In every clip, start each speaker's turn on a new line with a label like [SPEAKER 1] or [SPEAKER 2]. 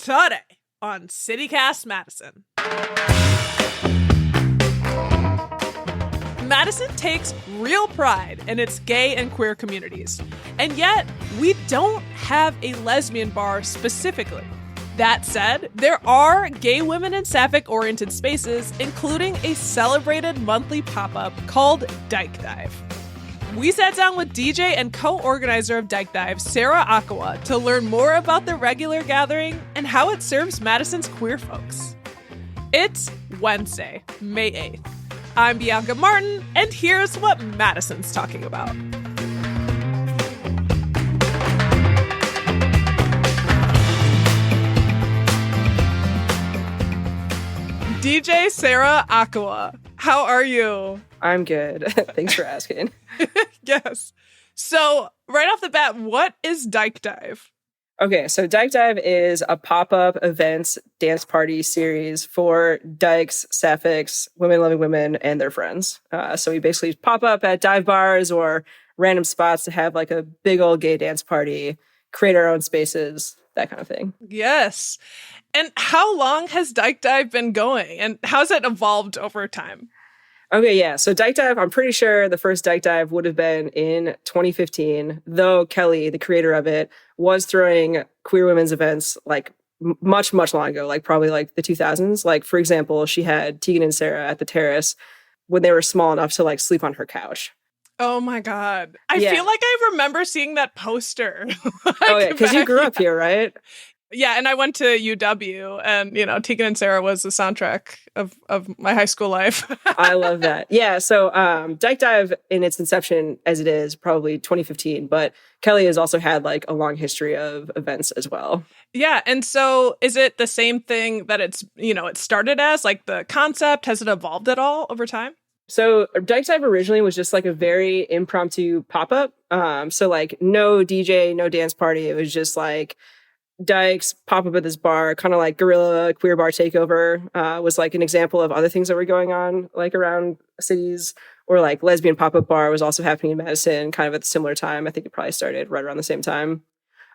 [SPEAKER 1] today on CityCast Madison. Madison takes real pride in its gay and queer communities, and yet we don't have a lesbian bar specifically. That said, there are gay women and sapphic-oriented spaces, including a celebrated monthly pop-up called Dyke Dive. We sat down with DJ and co-organizer of Dyke Dive, Sarah Akawa, to learn more about the regular gathering and how it serves Madison's queer folks. It's Wednesday, May 8th. I'm Bianca Martin, and here's what Madison's talking about. DJ Sarah Akawa, how are you?
[SPEAKER 2] I'm good. Thanks for asking.
[SPEAKER 1] Yes. So, right off the bat, what is Dyke Dive?
[SPEAKER 2] Okay, so Dyke Dive is a pop-up events dance party series for dykes, sapphics, women-loving women, and their friends. So we basically pop up at dive bars or random spots to have like a big old gay dance party, create our own spaces, that kind of thing.
[SPEAKER 1] Yes. And how long has Dyke Dive been going, and how's it evolved over time?
[SPEAKER 2] Okay, yeah. So Dyke Dive, I'm pretty sure the first Dyke Dive would have been in 2015, though Kelly, the creator of it, was throwing queer women's events like much, much long ago, like probably like the 2000s. Like, for example, she had Tegan and Sarah at the Terrace when they were small enough to like sleep on her couch.
[SPEAKER 1] Oh my God. I feel like I remember seeing that poster.
[SPEAKER 2] Oh yeah, because you grew up here, right?
[SPEAKER 1] Yeah, and I went to UW, and, you know, Tegan and Sarah was the soundtrack of my high school life.
[SPEAKER 2] I love that. Yeah, so Dyke Dive, in its inception as it is, probably 2015, but Kelly has also had, like, a long history of events as well.
[SPEAKER 1] Yeah, and so is it the same thing that it's, you know, it started as? Like, the concept, has it evolved at all over time?
[SPEAKER 2] So Dyke Dive originally was just, like, a very impromptu pop-up. So, like, no DJ, no dance party. It was just, like, Dykes pop up at this bar, kind of like guerrilla queer bar takeover, was like an example of other things that were going on like around cities, or like lesbian pop-up bar was also happening in Madison kind of at the similar time. I think it probably started right around the same time.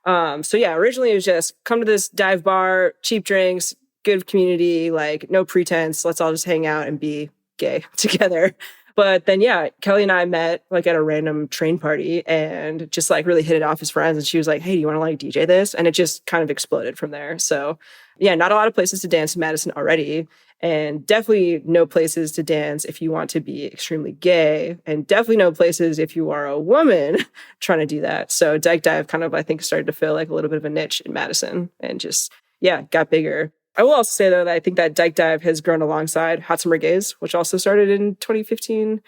[SPEAKER 2] So yeah, originally it was just come to this dive bar, cheap drinks, good community, like no pretense. Let's all just hang out and be gay together. But then, yeah, Kelly and I met like at a random train party and just like really hit it off as friends. And she was like, hey, do you want to like DJ this? And it just kind of exploded from there. So yeah, not a lot of places to dance in Madison already. And definitely no places to dance if you want to be extremely gay. And definitely no places if you are a woman trying to do that. So Dyke Dive kind of, I think, started to feel like a little bit of a niche in Madison and just, yeah, got bigger. I will also say, though, that I think that Dyke Dive has grown alongside Hot Summer Gaze, which also started in 2015.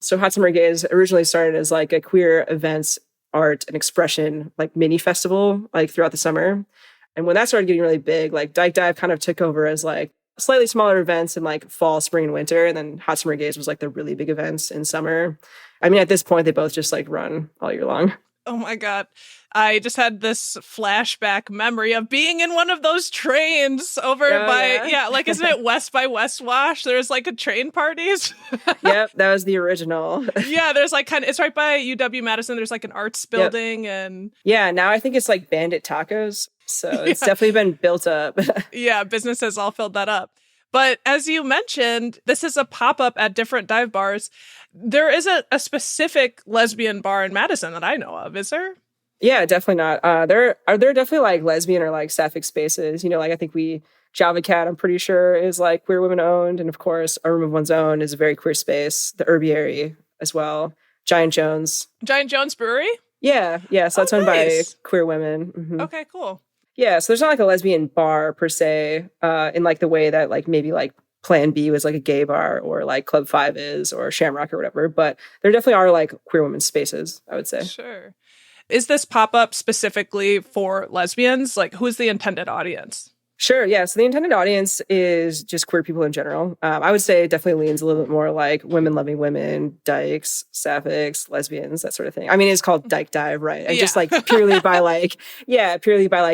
[SPEAKER 2] So Hot Summer Gaze originally started as like a queer events, art, and expression like mini festival like throughout the summer. And when that started getting really big, like Dyke Dive kind of took over as like slightly smaller events in like fall, spring, and winter. And then Hot Summer Gaze was like the really big events in summer. I mean, at this point, they both just like run all year long.
[SPEAKER 1] Oh my God. I just had this flashback memory of being in one of those trains over like, isn't it West by West Wash? There's like a train parties.
[SPEAKER 2] Yep, that was the original.
[SPEAKER 1] Yeah, there's like it's right by UW Madison. There's like an arts building and.
[SPEAKER 2] Yeah, now I think it's like Bandit Tacos. So it's definitely been built up.
[SPEAKER 1] Yeah, business has all filled that up. But as you mentioned, this is a pop-up at different dive bars. There isn't a specific lesbian bar in Madison that I know of, is there?
[SPEAKER 2] Yeah, definitely not. There are definitely like lesbian or like sapphic spaces. You know, like I think Java Cat, I'm pretty sure, is like queer women owned. And of course, A Room of One's Own is a very queer space. The Herbiary as well. Giant Jones
[SPEAKER 1] Brewery?
[SPEAKER 2] Yeah. So that's owned by queer women. Mm-hmm.
[SPEAKER 1] Okay, cool.
[SPEAKER 2] Yeah, so there's not like a lesbian bar per se, in like the way that like maybe like Plan B was like a gay bar or like Club 5 is or Shamrock or whatever. But there definitely are like queer women's spaces, I would say.
[SPEAKER 1] Sure. Is this pop-up specifically for lesbians? Like, who's the intended audience?
[SPEAKER 2] Sure, yeah. So the intended audience is just queer people in general. I would say it definitely leans a little bit more like women-loving women, dykes, sapphics, lesbians, that sort of thing. I mean, it's called Dyke Dive, right? And just like purely by like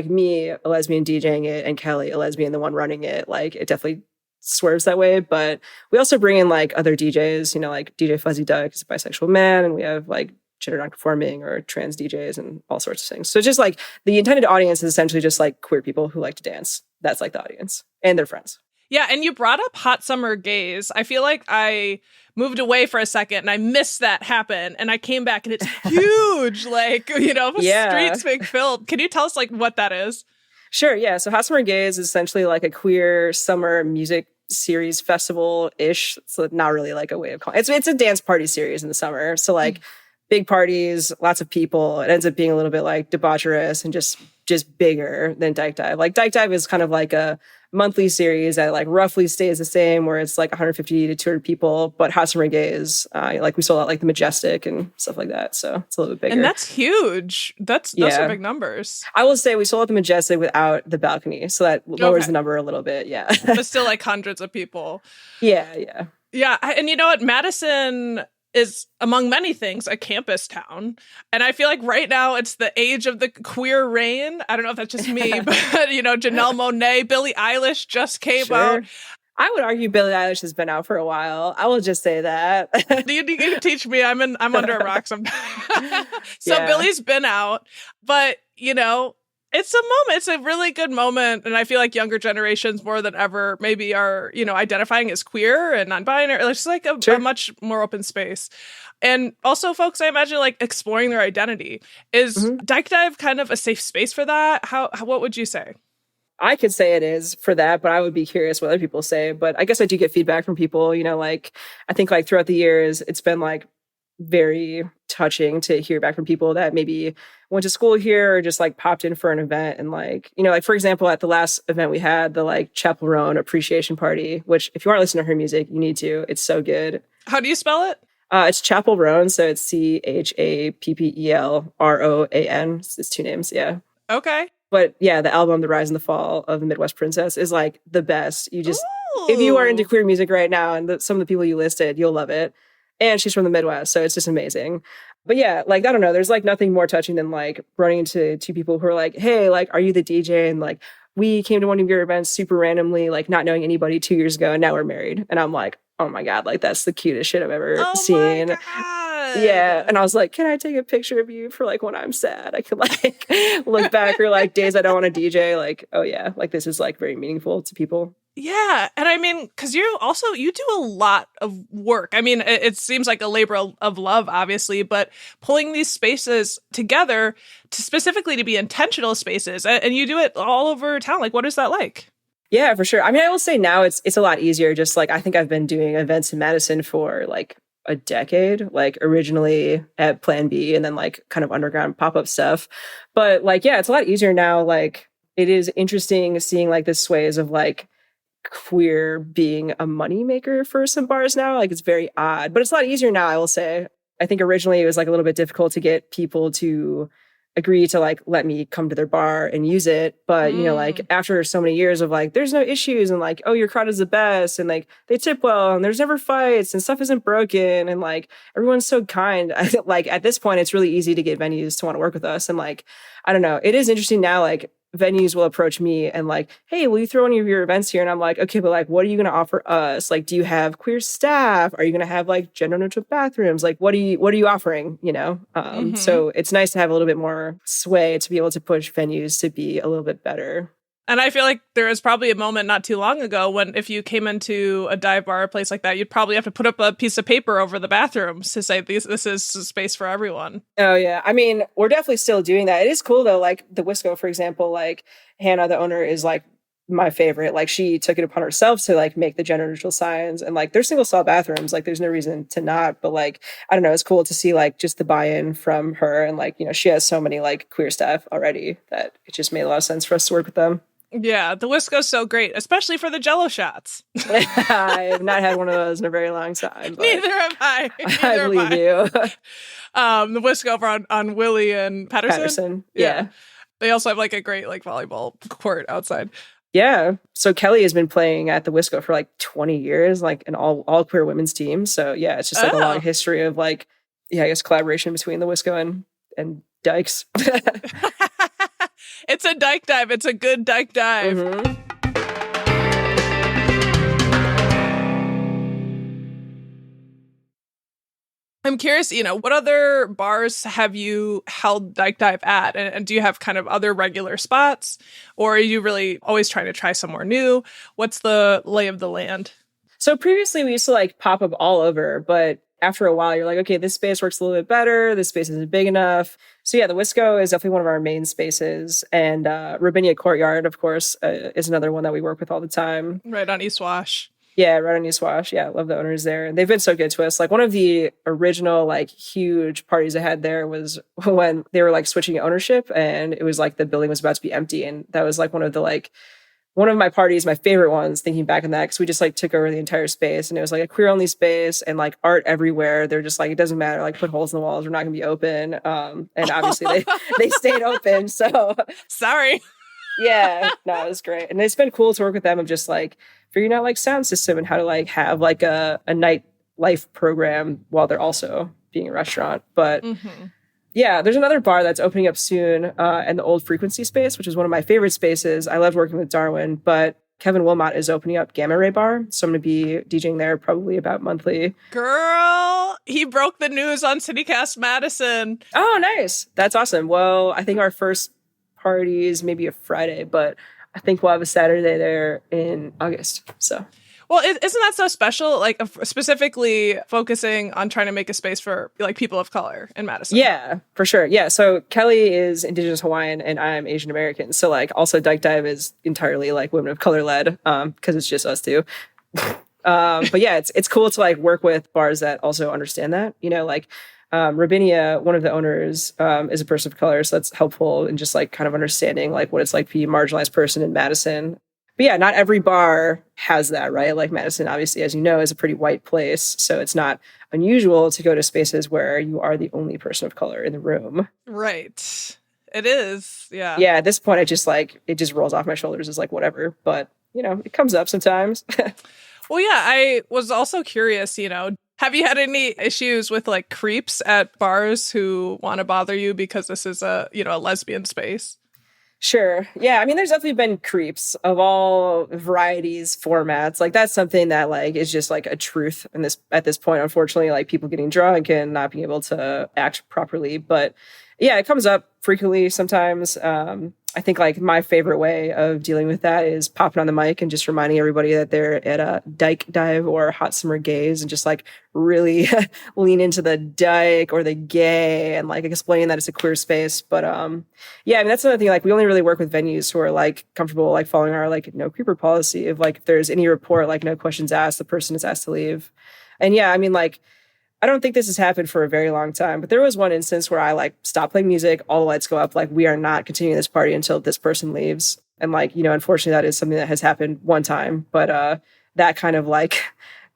[SPEAKER 2] me, a lesbian DJing it, and Kelly, a lesbian, the one running it, like it definitely swerves that way. But we also bring in like other DJs, you know, like DJ Fuzzy Duck is a bisexual man, and we have like gender nonconforming or trans DJs and all sorts of things. So just like the intended audience is essentially just like queer people who like to dance. that's like the audience and their friends.
[SPEAKER 1] Yeah, and you brought up Hot Summer Gaze. I feel like I moved away for a second and I missed that happen, and I came back and it's huge, like, streets being filled. Can you tell us like what that is?
[SPEAKER 2] Sure, yeah. So Hot Summer Gaze is essentially like a queer summer music series festival-ish. So not really like a way of calling it. It's a dance party series in the summer. So like big parties, lots of people. It ends up being a little bit like debaucherous and just bigger than Dyke Dive. Like Dyke Dive is kind of like a monthly series that like roughly stays the same, where it's like 150 to 200 people. But Hot Summer Gaze, like we sold out like the Majestic and stuff like that. So it's a little bit bigger.
[SPEAKER 1] And that's huge. Those are big numbers.
[SPEAKER 2] I will say we sold out the Majestic without the balcony. So that lowers the number a little bit. Yeah.
[SPEAKER 1] But still like hundreds of people.
[SPEAKER 2] Yeah.
[SPEAKER 1] Yeah. And you know what? Madison is, among many things, a campus town. And I feel like right now it's the age of the queer reign. I don't know if that's just me, but, Janelle Monáe, Billie Eilish just came out.
[SPEAKER 2] I would argue Billie Eilish has been out for a while. I will just say that.
[SPEAKER 1] You can teach me. I'm under a rock sometimes. So Billie's been out, but, it's a moment. It's a really good moment. And I feel like younger generations more than ever maybe are, identifying as queer and non-binary. It's just like a much more open space. And also, folks, I imagine like exploring their identity. Is Dyke Dive kind of a safe space for that? What would you say?
[SPEAKER 2] I could say it is for that, but I would be curious what other people say. But I guess I do get feedback from people, like I think like throughout the years, it's been like very touching to hear back from people that maybe went to school here or just like popped in for an event. And like, like for example, at the last event we had, the like Chapel Roan appreciation party, which if you aren't listening to her music, you need to. It's so good.
[SPEAKER 1] How do you spell it?
[SPEAKER 2] It's Chapel Roan. So it's CHAPPELROAN. It's two names. Yeah.
[SPEAKER 1] Okay.
[SPEAKER 2] But yeah, the album, The Rise and the Fall of the Midwest Princess is like the best. You just, if you are into queer music right now and some of the people you listed, you'll love it. And she's from the Midwest, so it's just amazing. But yeah, like, I don't know, there's like nothing more touching than like running into two people who are like, hey, like, are you the DJ? And like, we came to one of your events super randomly, like not knowing anybody 2 years ago, and now we're married. And I'm like, oh my God, like that's the cutest shit I've ever seen.
[SPEAKER 1] My God.
[SPEAKER 2] Yeah. And I was like, can I take a picture of you for like when I'm sad? I could like look back, or like days I don't want to DJ, like, oh yeah, like this is like very meaningful to people.
[SPEAKER 1] Yeah. And I mean, because you do a lot of work. I mean, it seems like a labor of love, obviously, but pulling these spaces together specifically to be intentional spaces, and you do it all over town. Like, what is that like?
[SPEAKER 2] Yeah, for sure. I mean, I will say now it's a lot easier. Just like, I think I've been doing events in Madison for like a decade, like originally at Plan B and then like kind of underground pop-up stuff. But like, yeah, it's a lot easier now. Like, it is interesting seeing like the sways of like queer being a moneymaker for some bars now. Like, it's very odd, but it's a lot easier now, I will say. I think originally it was like a little bit difficult to get people to agree to like let me come to their bar and use it. But like after so many years of like there's no issues and like, oh, your crowd is the best and like they tip well and there's never fights and stuff isn't broken and like everyone's so kind. Like at this point it's really easy to get venues to want to work with us. And like, I don't know, it is interesting now, like venues will approach me and like, hey, will you throw any of your events here? And I'm like, okay, but like, what are you going to offer us? Like, do you have queer staff? Are you going to have like gender neutral bathrooms? Like, what are you offering? So it's nice to have a little bit more sway to be able to push venues to be a little bit better. And
[SPEAKER 1] I feel like there was probably a moment not too long ago when if you came into a dive bar or place like that, you'd probably have to put up a piece of paper over the bathrooms to say this is a space for everyone.
[SPEAKER 2] Oh, yeah. I mean, we're definitely still doing that. It is cool, though. Like the Wisco, for example, like Hannah, the owner, is like my favorite. Like she took it upon herself to like make the gender neutral signs, and like they're single stall bathrooms. Like there's no reason to not, but like, I don't know, it's cool to see like just the buy-in from her. And like, she has so many like queer staff already that it just made a lot of sense for us to work with them.
[SPEAKER 1] Yeah, the Wisco's so great, especially for the Jell-O shots.
[SPEAKER 2] I have not had one of those in a very long time.
[SPEAKER 1] Neither have I.
[SPEAKER 2] I believe you.
[SPEAKER 1] The Wisco over on Willie and Patterson.
[SPEAKER 2] Yeah.
[SPEAKER 1] They also have like a great like volleyball court outside.
[SPEAKER 2] Yeah. So Kelly has been playing at the Wisco for like 20 years, like an all queer women's team. So yeah, it's just like a long history of like, I guess collaboration between the Wisco and Dykes.
[SPEAKER 1] It's a Dyke dive. It's a good Dyke dive. Mm-hmm. I'm curious, what other bars have you held Dyke Dive at? And do you have kind of other regular spots? Or are you really always trying to try somewhere new? What's the lay of the land?
[SPEAKER 2] So previously we used to like pop up all over, but after a while you're like, okay, this space works a little bit better. This space isn't big enough. So yeah, the Wisco is definitely one of our main spaces. And Rabinia Courtyard, of course, is another one that we work with all the time.
[SPEAKER 1] Right on East Wash.
[SPEAKER 2] Yeah, right on East Wash. Yeah, love the owners there. They've been so good to us. Like one of the original like huge parties I had there was when they were like switching ownership and it was like the building was about to be empty. And that was like one of my parties, my favorite ones, thinking back on that, because we just like took over the entire space and it was like a queer only space and like art everywhere. They're just like, it doesn't matter, like put holes in the walls, we're not gonna be open. And obviously they stayed open. So
[SPEAKER 1] sorry.
[SPEAKER 2] Yeah, no, it was great. And it's been cool to work with them of just like figuring out like sound system and how to like have like a nightlife program while they're also being a restaurant. But yeah, there's another bar that's opening up soon in the old Frequency space, which is one of my favorite spaces. I loved working with Darwin, but Kevin Wilmot is opening up Gamma Ray Bar. So I'm going to be DJing there probably about monthly.
[SPEAKER 1] Girl, he broke the news on CityCast Madison.
[SPEAKER 2] Oh, nice. That's awesome. Well, I think our first party is maybe a Friday, but I think we'll have a Saturday there in August. So,
[SPEAKER 1] well, isn't that so special? Like specifically focusing on trying to make a space for like people of color in Madison.
[SPEAKER 2] Yeah, for sure. Yeah. So Kelly is Indigenous Hawaiian and I'm Asian American. So like also Dyke Dive is entirely like women of color led because it's just us two. But yeah, it's cool to like work with bars that also understand that, like Rabinia, one of the owners, is a person of color. So that's helpful in just like kind of understanding like what it's like to be a marginalized person in Madison. But yeah, not every bar has that, right? Like Madison, obviously, as you know, is a pretty white place. So it's not unusual to go to spaces where you are the only person of color in the room.
[SPEAKER 1] Right. It is. Yeah.
[SPEAKER 2] Yeah. At this point, it just rolls off my shoulders as like, whatever. But, it comes up sometimes.
[SPEAKER 1] Well, yeah, I was also curious, have you had any issues with like creeps at bars who want to bother you because this is a lesbian space?
[SPEAKER 2] Sure. Yeah. I mean, there's definitely been creeps of all varieties, formats. Like that's something that like is just like a truth in this at this point, unfortunately, like people getting drunk and not being able to act properly. But yeah, it comes up frequently sometimes. I think like my favorite way of dealing with that is popping on the mic and just reminding everybody that they're at a Dyke Dive or Hot Summer Gays and just like really lean into the dyke or the gay and like explaining that it's a queer space. But yeah, I mean, that's another thing. Like we only really work with venues who are like comfortable, like following our like no creeper policy of like, if there's any report, like no questions asked, the person is asked to leave. And yeah, I mean, like, I don't think this has happened for a very long time, but there was one instance where I like stopped playing music, all the lights go up, like we are not continuing this party until this person leaves. And like, unfortunately that is something that has happened one time, but that kind of like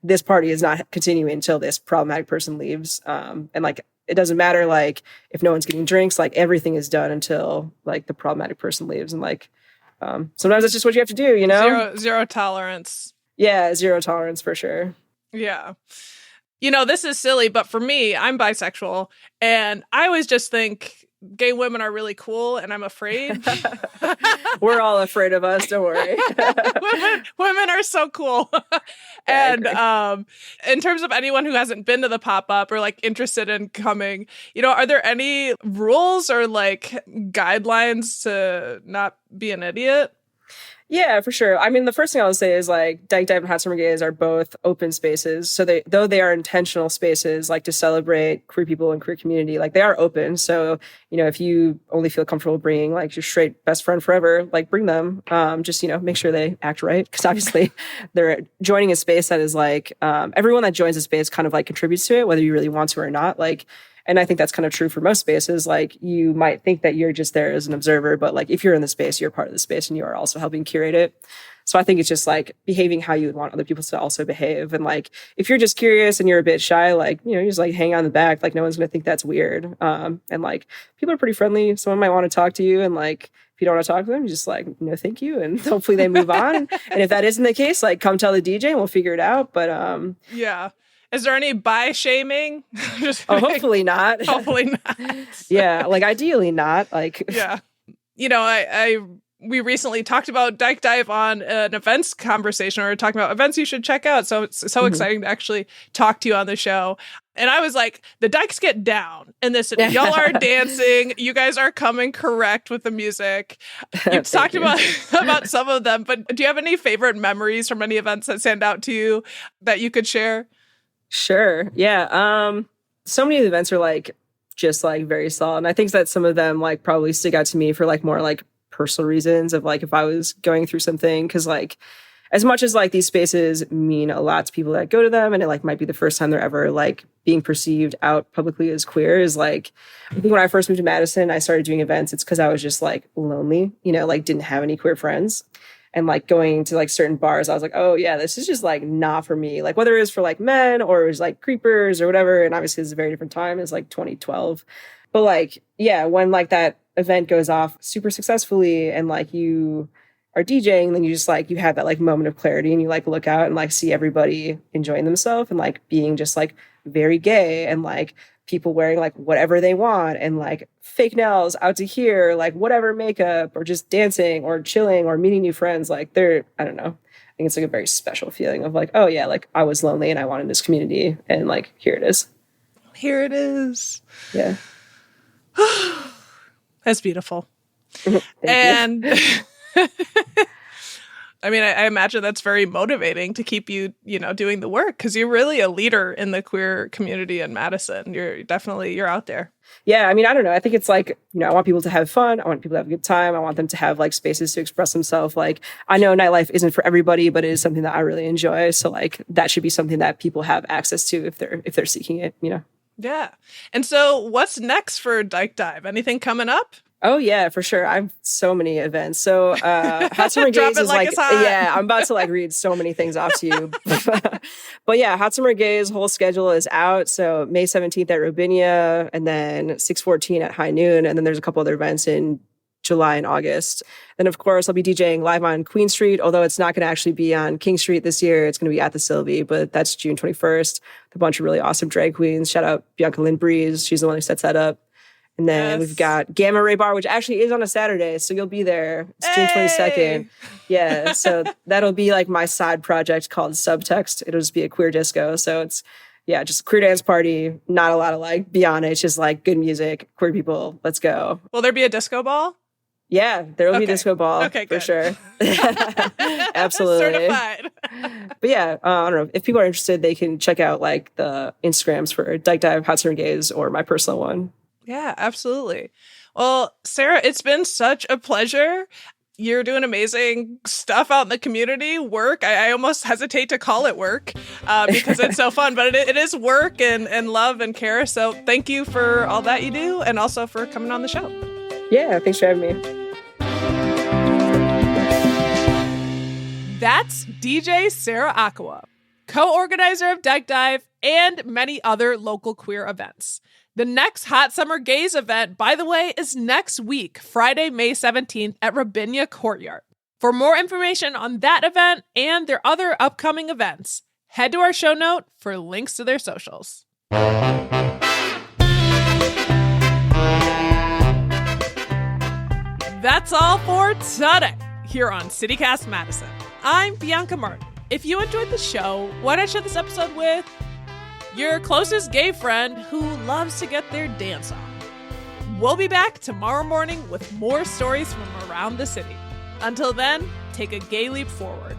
[SPEAKER 2] this party is not continuing until this problematic person leaves. And like, it doesn't matter like if no one's getting drinks, like everything is done until like the problematic person leaves. And like, sometimes that's just what you have to do,
[SPEAKER 1] Zero tolerance.
[SPEAKER 2] Yeah. Zero tolerance for sure.
[SPEAKER 1] Yeah. This is silly, but for me, I'm bisexual, and I always just think gay women are really cool, and I'm afraid.
[SPEAKER 2] We're all afraid of us, don't worry.
[SPEAKER 1] women are so cool. And in terms of anyone who hasn't been to the pop-up or like interested in coming, are there any rules or like guidelines to not be an idiot?
[SPEAKER 2] Yeah, for sure. I mean, the first thing I'll say is like Dyke Dive and Hot Summer Gays are both open spaces. So though they are intentional spaces, like to celebrate queer people and queer community, like they are open. So, if you only feel comfortable bringing like your straight best friend forever, like bring them, just, make sure they act right. Cause obviously they're joining a space that is like, everyone that joins a space kind of like contributes to it, whether you really want to or not. Like, and I think that's kind of true for most spaces. Like you might think that you're just there as an observer, but like if you're in the space, you're part of the space and you are also helping curate it. So I think it's just like behaving how you would want other people to also behave. And like, if you're just curious and you're a bit shy, like, you just like hang on the back, like no one's going to think that's weird. And like people are pretty friendly. Someone might want to talk to you. And like, if you don't want to talk to them, you just like, thank you. And hopefully they move on. And if that isn't the case, like come tell the DJ and we'll figure it out. But
[SPEAKER 1] yeah. Is there any bi shaming?
[SPEAKER 2] Hopefully not.
[SPEAKER 1] Hopefully not.
[SPEAKER 2] Yeah, like ideally not. Like
[SPEAKER 1] yeah. I we recently talked about Dyke Dive on an events conversation, or talking about events you should check out. So it's so exciting to actually talk to you on the show. And I was like, the Dykes get down in this. Y'all are dancing. You guys are coming correct with the music. You've talked about some of them, but do you have any favorite memories from any events that stand out to you that you could share?
[SPEAKER 2] Sure. Yeah. So many of the events are like just like very solid. And I think that some of them like probably stick out to me for like more like personal reasons of like if I was going through something, because like as much as like these spaces mean a lot to people that go to them, and it like might be the first time they're ever like being perceived out publicly as queer, is like I think when I first moved to Madison, I started doing events. It's because I was just like lonely, you know, like didn't have any queer friends. And like going to like certain bars, I was like, oh yeah, this is just like not for me. Like whether it was for like men or it was like creepers or whatever. And obviously it's a very different time. It's like 2012. But like, yeah, when like that event goes off super successfully and like you are DJing, then you just like, you have that like moment of clarity and you like look out and like see everybody enjoying themselves and like being just like very gay and like people wearing like whatever they want and like fake nails out to here, like whatever makeup or just dancing or chilling or meeting new friends. Like they're, I don't know. I think it's like a very special feeling of like, oh yeah, like I was lonely and I wanted this community and like, here it is.
[SPEAKER 1] Here it is.
[SPEAKER 2] Yeah.
[SPEAKER 1] That's beautiful.
[SPEAKER 2] And
[SPEAKER 1] I mean, I imagine that's very motivating to keep you, you know, doing the work, because you're really a leader in the queer community in Madison. You're out there.
[SPEAKER 2] Yeah, I mean, I don't know. I think it's like, you know, I want people to have fun. I want people to have a good time. I want them to have like spaces to express themselves. Like, I know nightlife isn't for everybody, but it is something that I really enjoy. So like that should be something that people have access to if they're seeking it, you know?
[SPEAKER 1] Yeah. And so what's next for Dyke Dive? Anything coming up?
[SPEAKER 2] Oh yeah, for sure. I have so many events. So Hot Summer Gaze is like yeah, I'm about to like read so many things off to you. But yeah, Hot Summer Gaze whole schedule is out. So May 17th at Robinia, and then 6/14 at High Noon, and then there's a couple other events in July and August. Then of course I'll be DJing live on Queen Street, although it's not going to actually be on King Street this year. It's going to be at the Sylvie, but that's June 21st. A bunch of really awesome drag queens. Shout out Bianca Lynn Breeze. She's the one who sets that up. And then we've got Gamma Ray Bar, which actually is on a Saturday, so you'll be there. It's June 22nd. Yeah, so that'll be like my side project called Subtext. It'll just be a queer disco. So it's, yeah, just a queer dance party. Not a lot of like beyond it. It's just like good music, queer people. Let's go.
[SPEAKER 1] Will there be a disco ball?
[SPEAKER 2] Yeah, there will be a disco ball for sure. Absolutely.
[SPEAKER 1] Certified.
[SPEAKER 2] But yeah, I don't know. If people are interested, they can check out like the Instagrams for Dyke Dive, Hot Summer Gaze, or my personal one.
[SPEAKER 1] Yeah, absolutely. Well, Sarah, it's been such a pleasure. You're doing amazing stuff out in the community, work. I almost hesitate to call it work because it's so fun, but it is work and love and care. So thank you for all that you do, and also for coming on the show.
[SPEAKER 2] Yeah, thanks for having me.
[SPEAKER 1] That's DJ Sarah Aqua, co-organizer of Dyke Dive and many other local queer events. The next Hot Summer Gaze event, by the way, is next week, Friday, May 17th at Robinia Courtyard. For more information on that event and their other upcoming events, head to our show note for links to their socials. That's all for today here on CityCast Madison. I'm Bianca Martin. If you enjoyed the show, why not share this episode with your closest gay friend who loves to get their dance on? We'll be back tomorrow morning with more stories from around the city. Until then, take a gay leap forward.